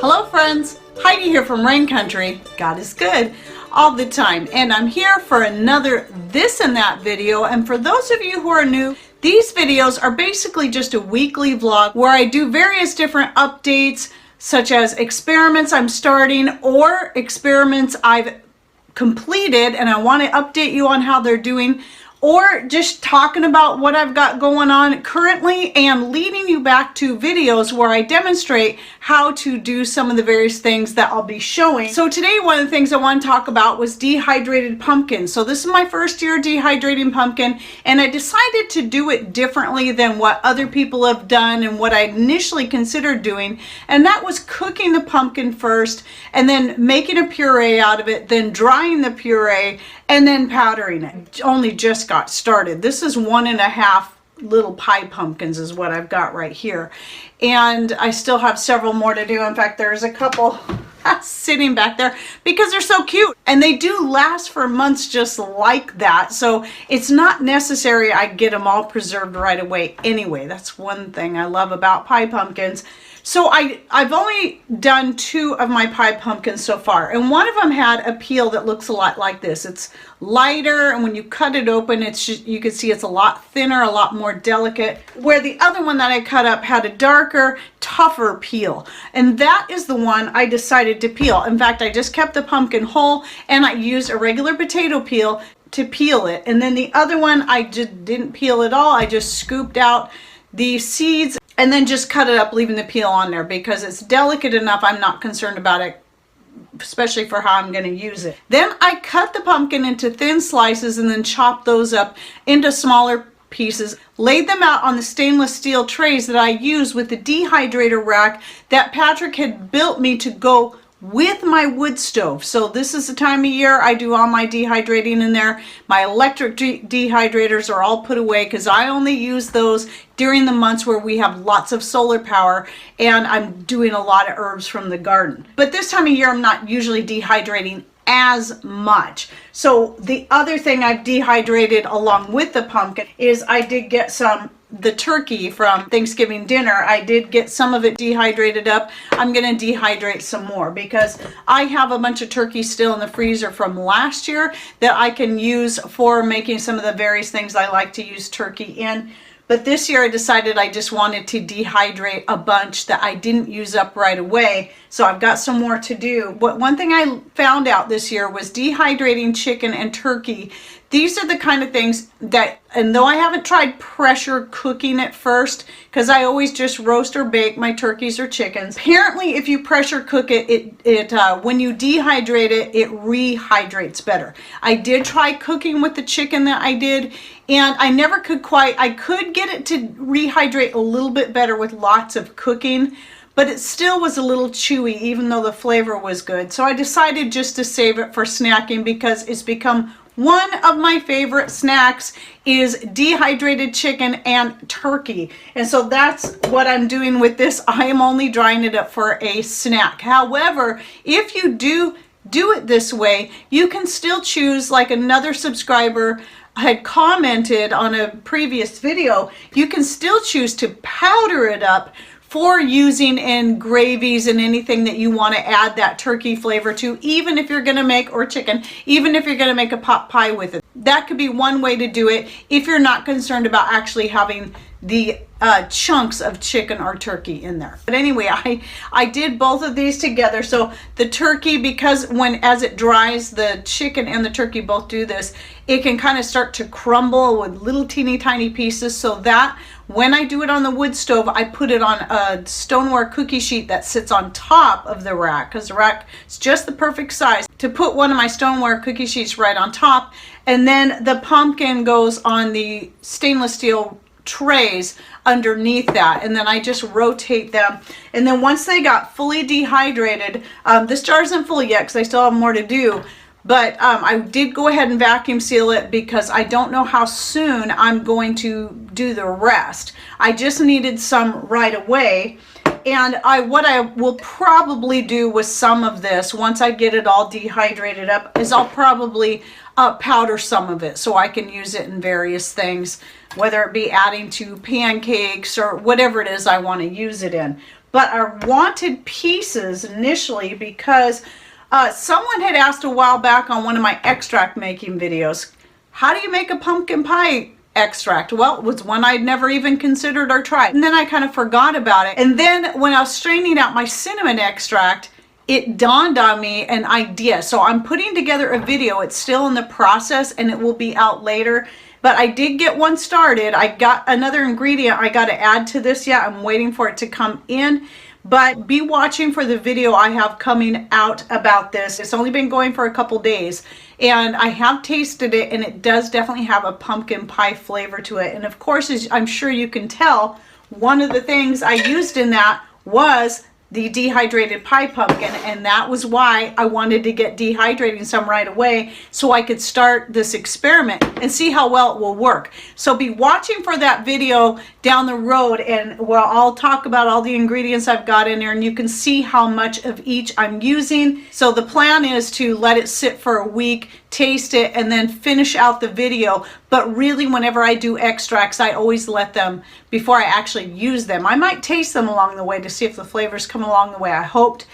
Hello friends, Heidi here from Rain Country. God is good all the time, and I'm here for another this and that video. And for those of you who are new, these videos are basically just a weekly vlog where I do various different updates, such as experiments I'm starting or experiments I've completed and I want to update you on how they're doing, or just talking about what I've got going on currently and leading you back to videos where I demonstrate how to do some of the various things that I'll be showing. So today one of the things I want to talk about was dehydrated pumpkin. So this is my first year dehydrating pumpkin, and I decided to do it differently than what other people have done and what I initially considered doing, and that was cooking the pumpkin first and then making a puree out of it, then drying the puree, and then powdering it. Only just got started. This is 1.5 little pie pumpkins is what I've got right here. And I still have several more to do. In fact, there's a couple sitting back there because they're so cute. And they do last for months just like that. So it's not necessary I get them all preserved right away anyway. That's one thing I love about pie pumpkins. So I've only done 2 of my pie pumpkins so far, and one of them had a peel that looks a lot like this. It's lighter, and when you cut it open, it's just, you can see it's a lot thinner, a lot more delicate, where the other one that I cut up had a darker, tougher peel, and that is the one I decided to peel. In fact, I just kept the pumpkin whole, and I used a regular potato peel to peel it, and then the other one I just didn't peel at all. I just scooped out the seeds and then just cut it up, leaving the peel on there because it's delicate enough. I'm not concerned about it, especially for how I'm going to use it. Then I cut the pumpkin into thin slices and then chopped those up into smaller pieces, laid them out on the stainless steel trays that I use with the dehydrator rack that Patrick had built me to go with my wood stove. So this is the time of year I do all my dehydrating in there. My electric dehydrators are all put away because I only use those during the months where we have lots of solar power and I'm doing a lot of herbs from the garden. But this time of year I'm not usually dehydrating as much. So the other thing I've dehydrated along with the pumpkin is I did get the turkey from Thanksgiving dinner. I did get some of it dehydrated up. I'm going to dehydrate some more because I have a bunch of turkey still in the freezer from last year that I can use for making some of the various things I like to use turkey in. But this year I decided I just wanted to dehydrate a bunch that I didn't use up right away. So I've got some more to do. But one thing I found out this year was dehydrating chicken and turkey. These are the kind of things that, and though I haven't tried pressure cooking it first, because I always just roast or bake my turkeys or chickens. Apparently, if you pressure cook it, when you dehydrate it, it rehydrates better. I did try cooking with the chicken that I did, and I never could quite, I could get it to rehydrate a little bit better with lots of cooking, but it still was a little chewy even though the flavor was good. So I decided just to save it for snacking because it's become one of my favorite snacks is dehydrated chicken and turkey. And so that's what I'm doing with this. I am only drying it up for a snack. However, if you do it this way, you can still choose, like another subscriber had commented on a previous video, you can still choose to powder it up for using in gravies and anything that you want to add that turkey flavor to, even if you're going to make, or chicken, even if you're going to make a pot pie with it. That could be one way to do it if you're not concerned about actually having the chunks of chicken or turkey in there. But anyway, I did both of these together. So the turkey, because as it dries, the chicken and the turkey both do this, it can kind of start to crumble with little teeny tiny pieces, so that when I do it on the wood stove, I put it on a stoneware cookie sheet that sits on top of the rack, because the rack is just the perfect size to put one of my stoneware cookie sheets right on top. And then the pumpkin goes on the stainless steel trays underneath that, and then I just rotate them. And then once they got fully dehydrated, this jar isn't full yet because I still have more to do, but I did go ahead and vacuum seal it because I don't know how soon I'm going to do the rest. I just needed some right away. And what I will probably do with some of this, once I get it all dehydrated up, is I'll probably powder some of it so I can use it in various things, whether it be adding to pancakes or whatever it is I want to use it in. but I wanted pieces initially because someone had asked a while back on one of my extract making videos, how do you make a pumpkin pie extract? Well, it was one I'd never even considered or tried. And then I kind of forgot about it. And then when I was straining out my cinnamon extract, it dawned on me an idea. So I'm putting together a video. It's still in the process and it will be out later. But I did get one started. I got another ingredient I got to add to this yet. I'm waiting for it to come in. But be watching for the video I have coming out about this. It's only been going for a couple days. And I have tasted it, and it does definitely have a pumpkin pie flavor to it. And of course, as I'm sure you can tell, one of the things I used in that was the dehydrated pie pumpkin, and that was why I wanted to get dehydrating some right away so I could start this experiment and see how well it will work. So be watching for that video down the road, and well, I'll talk about all the ingredients I've got in there, and you can see how much of each I'm using. So the plan is to let it sit for a week, taste it, and then finish out the video. But really, whenever I do extracts, I always let them before I actually use them. I might taste them along the way to see if the flavors come along the way I hoped,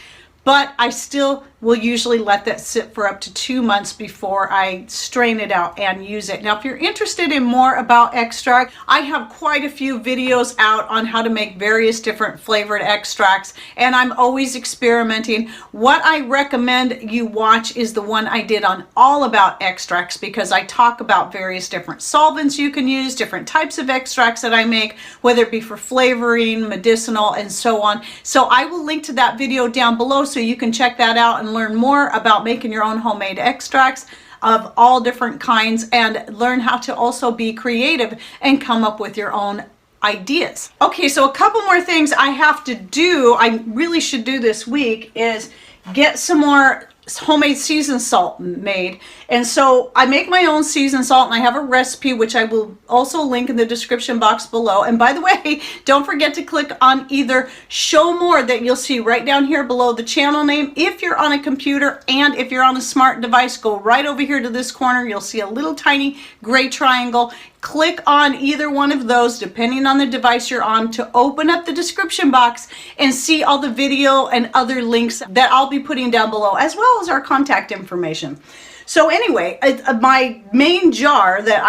but I still will usually let that sit for up to 2 months before I strain it out and use it. Now, if you're interested in more about extract, I have quite a few videos out on how to make various different flavored extracts, and I'm always experimenting. What I recommend you watch is the one I did on all about extracts, because I talk about various different solvents you can use, different types of extracts that I make, whether it be for flavoring, medicinal, and so on. So I will link to that video down below so you can check that out and learn more about making your own homemade extracts of all different kinds, and learn how to also be creative and come up with your own ideas. Okay, so a couple more things I have to do, I really should do this week, is get some more homemade seasoned salt made. And so I make my own seasoned salt, and I have a recipe which I will also link in the description box below. And by the way, don't forget to click on either show more that you'll see right down here below the channel name if you're on a computer, and if you're on a smart device, go right over here to this corner. You'll see a little tiny gray triangle. Click on either one of those, depending on the device you're on, to open up the description box and see all the video and other links that I'll be putting down below, as well as our contact information. So anyway, my main jar that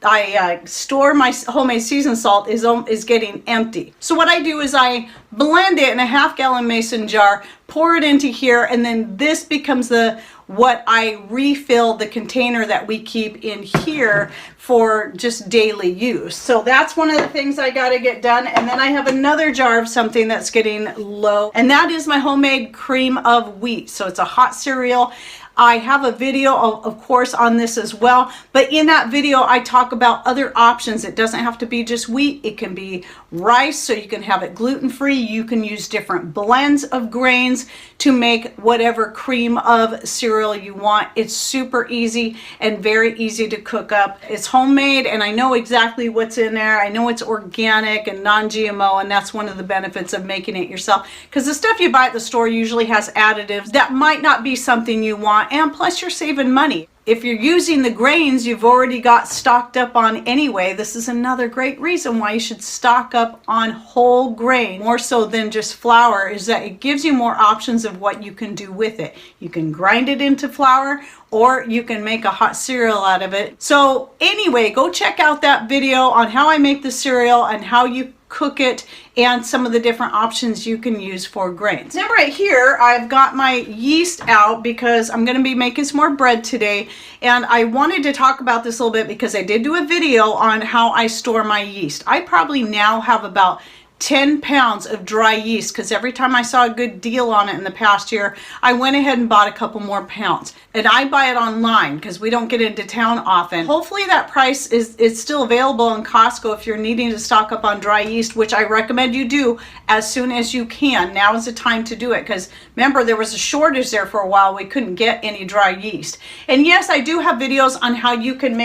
I store my homemade seasoned salt is getting empty. So what I do is I blend it in a 1/2 gallon mason jar, pour it into here, and then this becomes what I refill the container that we keep in here for just daily use. So that's one of the things I got to get done. And then I have another jar of something that's getting low, and that is my homemade cream of wheat. So it's a hot cereal. I have a video, of course, on this as well, but in that video I talk about other options. It doesn't have to be just wheat. It can be rice, so you can have it gluten-free. You can use different blends of grains to make whatever cream of cereal you want. It's super easy and very easy to cook up. It's homemade, and I know exactly what's in there. I know it's organic and non-GMO, and that's one of the benefits of making it yourself, because the stuff you buy at the store usually has additives that might not be something you want. And plus, you're saving money. If you're using the grains you've already got stocked up on anyway, this is another great reason why you should stock up on whole grain, more so than just flour, is that it gives you more options of what you can do with it. You can grind it into flour, or you can make a hot cereal out of it. So anyway, go check out that video on how I make the cereal and how you cook it, and some of the different options you can use for grains. Now right here I've got my yeast out because I'm going to be making some more bread today, and I wanted to talk about this a little bit because I did do a video on how I store my yeast. I probably now have about 10 pounds of dry yeast, because every time I saw a good deal on it in the past year, I went ahead and bought a couple more pounds. And I buy it online because we don't get into town often. Hopefully that price is still available in Costco if you're needing to stock up on dry yeast, which I recommend you do as soon as you can. Now is the time to do it, because remember, there was a shortage there for a while. We couldn't get any dry yeast. And yes, I do have videos on how you can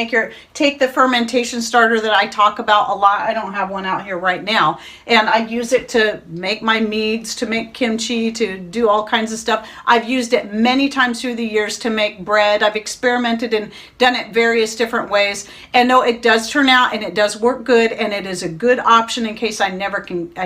take the fermentation starter that I talk about a lot. I don't have one out here right now. And and I use it to make my meats, to make kimchi, to do all kinds of stuff. I've used it many times through the years to make bread. I've experimented and done it various different ways, and no, it does turn out and it does work good, and it is a good option in case I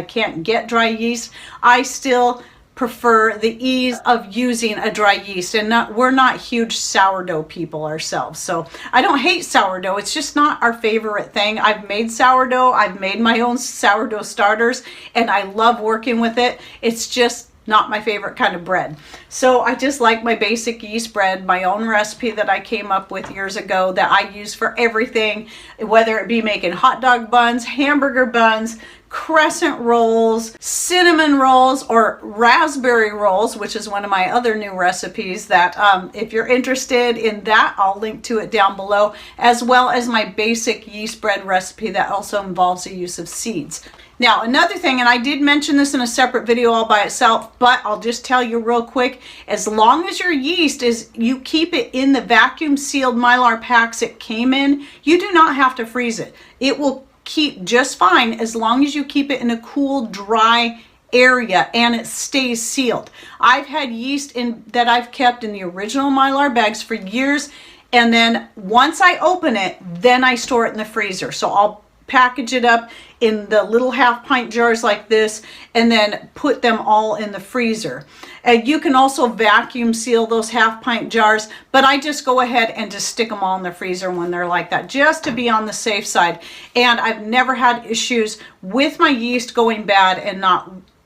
can't get dry yeast. I still prefer the ease of using a dry yeast, and we're not huge sourdough people ourselves, so I don't hate sourdough. It's just not our favorite thing. I've made sourdough, I've made my own sourdough starters, and I love working with it. It's just not my favorite kind of bread. So I just like my basic yeast bread, my own recipe that I came up with years ago that I use for everything, whether it be making hot dog buns, hamburger buns, crescent rolls, cinnamon rolls, or raspberry rolls, which is one of my other new recipes that if you're interested in that, I'll link to it down below, as well as my basic yeast bread recipe that also involves the use of seeds. Now, another thing, and I did mention this in a separate video all by itself, but I'll just tell you real quick, as long as your yeast you keep it in the vacuum sealed Mylar packs it came in, you do not have to freeze it. It will keep just fine as long as you keep it in a cool, dry area and it stays sealed. I've had yeast that I've kept in the original Mylar bags for years, and then once I open it, then I store it in the freezer. So I'll package it up in the little 1/2 pint jars like this and then put them all in the freezer. You can also vacuum seal those 1/2 pint jars, but I just go ahead and just stick them all in the freezer when they're like that, just to be on the safe side. And I've never had issues with my yeast going bad and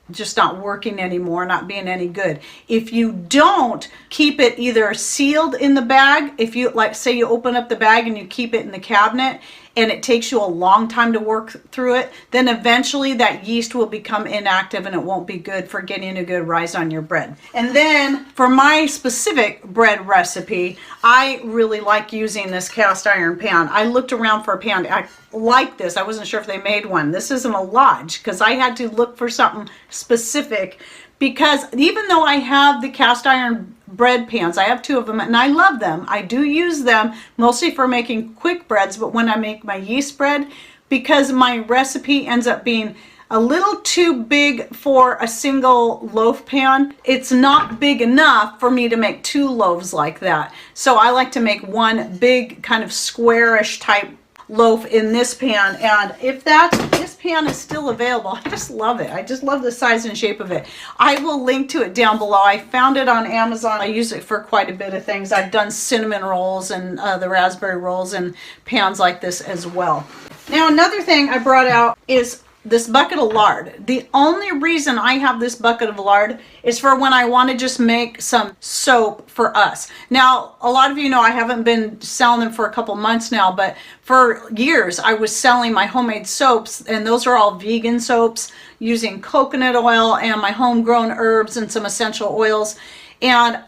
just not working anymore, not being any good. If you don't keep it either sealed in the bag, if you, like, say you open up the bag and you keep it in the cabinet and it takes you a long time to work through it, then eventually that yeast will become inactive and it won't be good for getting a good rise on your bread. And then for my specific bread recipe, I really like using this cast iron pan. I looked around for a pan like this. I wasn't sure if they made one. This isn't a Lodge because I had to look for something specific, because even though I have the cast iron bread pans, I have 2 of them and I love them. I do use them mostly for making quick breads, but when I make my yeast bread, because my recipe ends up being a little too big for a single loaf pan, it's not big enough for me to make 2 loaves like that. So I like to make one big kind of squarish type loaf in this pan, and if this pan is still available, I just love it. I just love the size and shape of it. I will link to it down below. I found it on Amazon. I use it for quite a bit of things. I've done cinnamon rolls and the raspberry rolls in pans like this as well. Now, another thing I brought out is this bucket of lard. The only reason I have this bucket of lard is for when I want to just make some soap for us. Now, a lot of you know I haven't been selling them for a couple months now, but for years I was selling my homemade soaps, and those are all vegan soaps using coconut oil and my homegrown herbs and some essential oils. And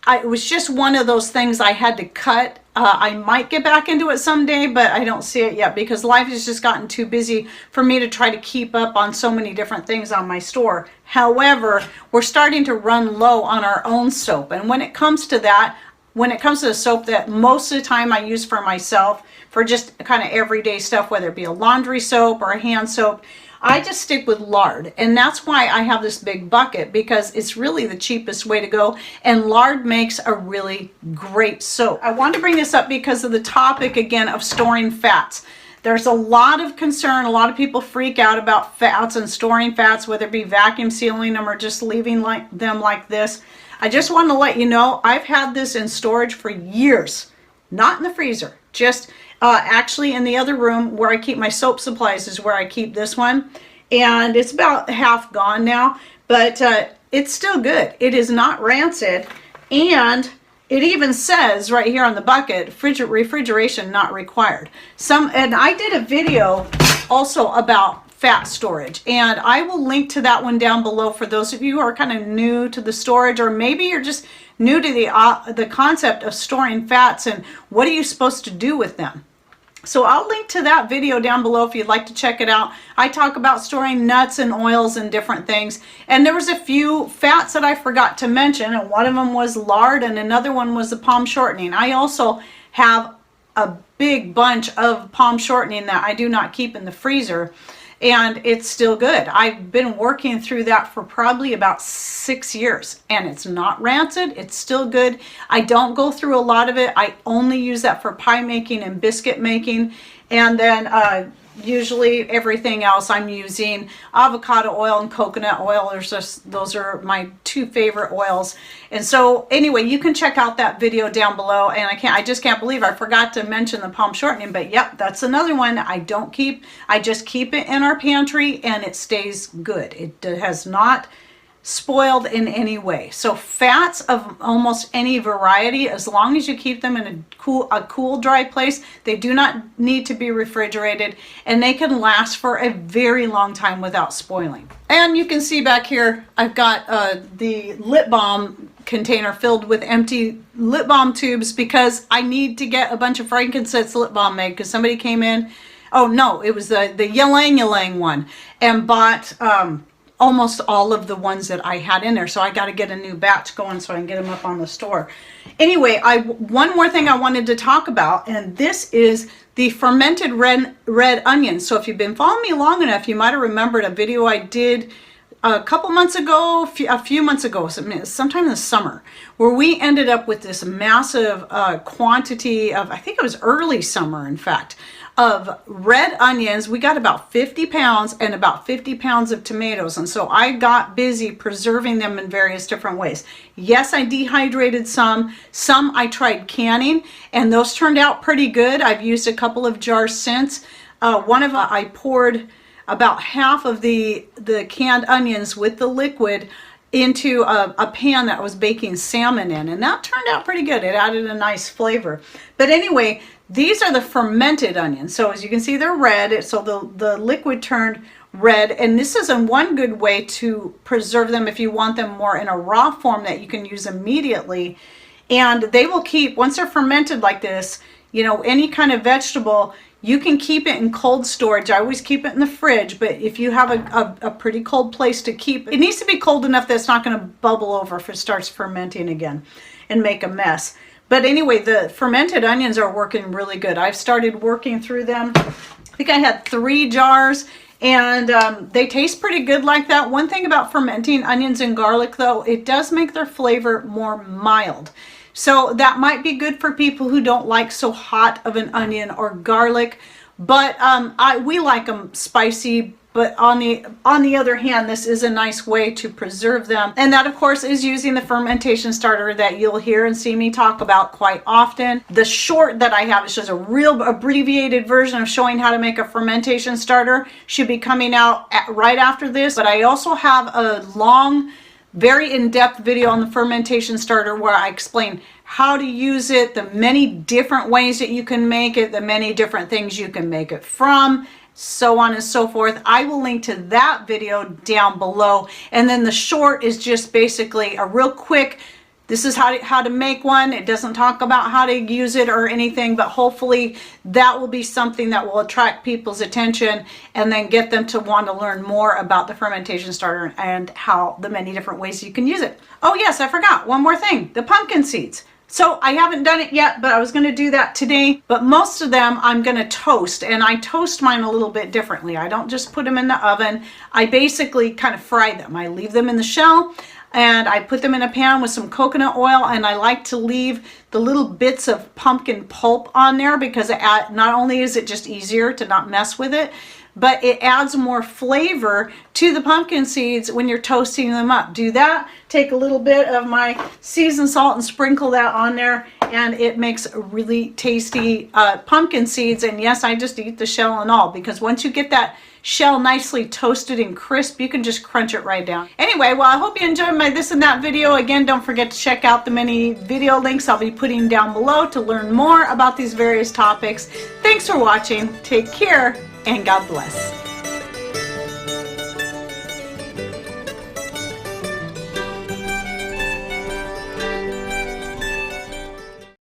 it was just one of those things I had to cut. I might get back into it someday, but I don't see it yet because life has just gotten too busy for me to try to keep up on so many different things on my store. However, we're starting to run low on our own soap. And when it comes to that, when it comes to the soap that most of the time I use for myself, for just kind of everyday stuff, whether it be a laundry soap or a hand soap, I just stick with lard, and that's why I have this big bucket, because it's really the cheapest way to go, and lard makes a really great soap. I want to bring this up because of the topic again of storing fats. There's a lot of concern. A lot of people freak out about fats and storing fats, whether it be vacuum sealing them or just leaving them like this. I just want to let you know I've had this in storage for years, not in the freezer, just actually in the other room where I keep my soap supplies is where I keep this one, and it's about half gone now, but it's still good. It is not rancid, and it even says right here on the bucket, refrigeration not required. And I did a video also about fat storage, and I will link to that one down below for those of you who are kind of new to the storage, or maybe you're just new to the concept of storing fats and what are you supposed to do with them. So I'll link to that video down below if you'd like to check it out. I talk about storing nuts and oils and different things. And there was a few fats that I forgot to mention, and one of them was lard and another one was the palm shortening. I also have a big bunch of palm shortening that I do not keep in the freezer. and it's still good. I've been working through that for probably about 6 years, and it's not rancid. It's still good. I don't go through a lot of it. I only use that for pie making and biscuit making, and then usually everything else I'm using avocado oil and coconut oil. Those are my two favorite oils. And so anyway, you can check out that video down below. And I just can't believe I forgot to mention the palm shortening, but yep, that's another one I just keep it in our pantry and it stays good. It has not spoiled in any way. So fats of almost any variety, as long as you keep them in a cool, dry place, they do not need to be refrigerated, and they can last for a very long time without spoiling. And you can see back here, I've got the lip balm container filled with empty lip balm tubes because I need to get a bunch of frankincense lip balm made because somebody came in, oh no, it was the ylang ylang one, and bought almost all of the ones that I had in there. So I got to get a new batch going so I can get them up on the store. Anyway, one more thing I wanted to talk about, and this is the fermented red onions. So if you've been following me long enough, you might have remembered a video I did a couple months ago, a few months ago, sometime in the summer, where we ended up with this massive quantity of, I think it was early summer, in fact, of red onions. We got about 50 pounds and about 50 pounds of tomatoes. And so I got busy preserving them in various different ways. Yes, I dehydrated some I tried canning, and those turned out pretty good. I've used a couple of jars since. I poured about half of the canned onions with the liquid into a pan that I was baking salmon in, and that turned out pretty good. It added a nice flavor. But anyway, these are the fermented onions. So as you can see, they're red, so the liquid turned red, and this is one good way to preserve them if you want them more in a raw form that you can use immediately. And they will keep, once they're fermented like this, you know, any kind of vegetable, you can keep it in cold storage. I always keep it in the fridge, but if you have a pretty cold place to keep, it needs to be cold enough that it's not going to bubble over if it starts fermenting again and make a mess. But anyway, the fermented onions are working really good. I've started working through them. I think I had 3 jars, and they taste pretty good like that. One thing about fermenting onions and garlic, though, it does make their flavor more mild. So that might be good for people who don't like so hot of an onion or garlic, but we like them spicy. But on the other hand, this is a nice way to preserve them. And that, of course, is using the fermentation starter that you'll hear and see me talk about quite often. The short that I have is just a real abbreviated version of showing how to make a fermentation starter. Should be coming out right after this. But I also have a long, very in-depth video on the fermentation starter where I explain how to use it, the many different ways that you can make it, the many different things you can make it from, so on and so forth. I will link to that video down below. And then the short is just basically a real quick, this is how to make one. It doesn't talk about how to use it or anything, but hopefully that will be something that will attract people's attention and then get them to want to learn more about the fermentation starter and how the many different ways you can use it. Oh yes, I forgot one more thing, the pumpkin seeds. So I haven't done it yet, but I was going to do that today. But most of them I'm going to toast, and I toast mine a little bit differently. I don't just put them in the oven. I basically kind of fry them. I leave them in the shell, and I put them in a pan with some coconut oil, and I like to leave the little bits of pumpkin pulp on there because not only is it just easier to not mess with it, but it adds more flavor to the pumpkin seeds when you're toasting them up. Do that, take a little bit of my seasoned salt and sprinkle that on there, and it makes really tasty pumpkin seeds. And yes, I just eat the shell and all, because once you get that shell nicely toasted and crisp, you can just crunch it right down. Anyway, well, I hope you enjoyed my this and that video. Again, don't forget to check out the many video links I'll be putting down below to learn more about these various topics. Thanks for watching. Take care, and God bless.